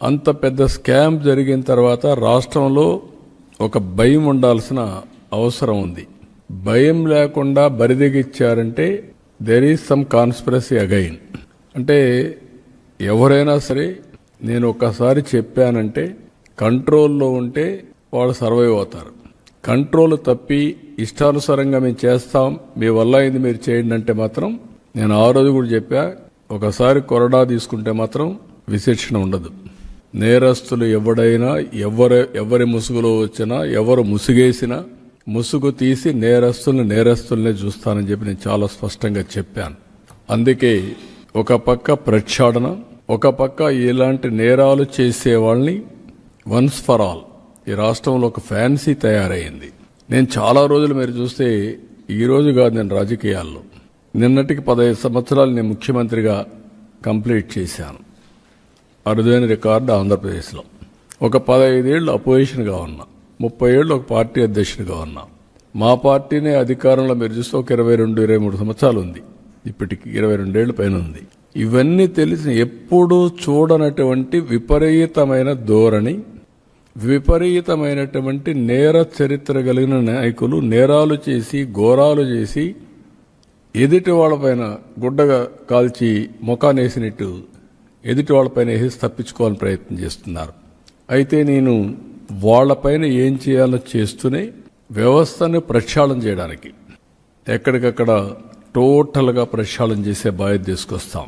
అంత పెద్ద స్కామ్ జరిగిన తర్వాత రాష్ట్రంలో ఒక భయం ఉండాల్సిన అవసరం ఉంది. భయం లేకుండా బరిదిగిచ్చారంటే there is some conspiracy again. అంటే ఎవరైనా సరే నేను ఒక్కసారి చెప్పానంటే కంట్రోల్లో ఉంటే వాళ్ళు సర్వైవ్ అవుతారు. కంట్రోల్ తప్పి ఇష్టానుసారంగా మేము చేస్తాం, మీ వల్ల అయింది మీరు చేయండి అంటే మాత్రం, నేను ఆ రోజు కూడా చెప్పా, ఒకసారి కొరడా తీసుకుంటే మాత్రం విశిక్షణ ఉండదు. నేరస్తులు ఎవడైనా ఎవరి ముసుగులో వచ్చినా, ఎవరు ముసుగేసినా ముసుగు తీసి నేరస్తుల్నే చూస్తానని చెప్పి నేను చాలా స్పష్టంగా చెప్పాను. అందుకే ఒక పక్క ప్రక్షాళన, ఒక పక్క ఇలాంటి నేరాలు చేసే వాళ్ళని వన్స్ ఫర్ ఆల్ ఈ రాష్ట్రంలో ఒక ఫ్యాన్సీ తయారైంది. నేను చాలా రోజులు మీరు చూస్తే, ఈ రోజు కాదు నేను రాజకీయాల్లో, నిన్నటికి 15 సంవత్సరాలు నేను ముఖ్యమంత్రిగా కంప్లీట్ చేశాను. అరుదైన రికార్డు ఆంధ్రప్రదేశ్లో. ఒక 15 ఏళ్ళు అపోజిషన్గా ఉన్నా, 30 ఏళ్ళు ఒక పార్టీ అధ్యక్షుడిగా ఉన్నా. మా పార్టీనే అధికారంలో మీరు చూస్తే ఒక 22-23 సంవత్సరాలు ఉంది. ఇప్పటికి 22 ఏళ్ల పైన ఉంది. ఇవన్నీ తెలిసి ఎప్పుడూ చూడనటువంటి విపరీతమైన ధోరణి, విపరీతమైనటువంటి నేర చరిత్ర కలిగిన నాయకులు నేరాలు చేసి ఘోరాలు చేసి ఎదుటి వాళ్ళపైన గుడ్డగా కాల్చి ముఖానేసినట్టు ఎదుటి వాళ్ళపైన వేసి తప్పించుకోవాలని ప్రయత్నం చేస్తున్నారు. అయితే నేను వాళ్లపైన ఏం చేయాలో చేస్తూనే వ్యవస్థను ప్రక్షాళన చేయడానికి ఎక్కడికక్కడ టోటల్గా ప్రక్షాళన చేసే బాధ్యత తీసుకొస్తాం.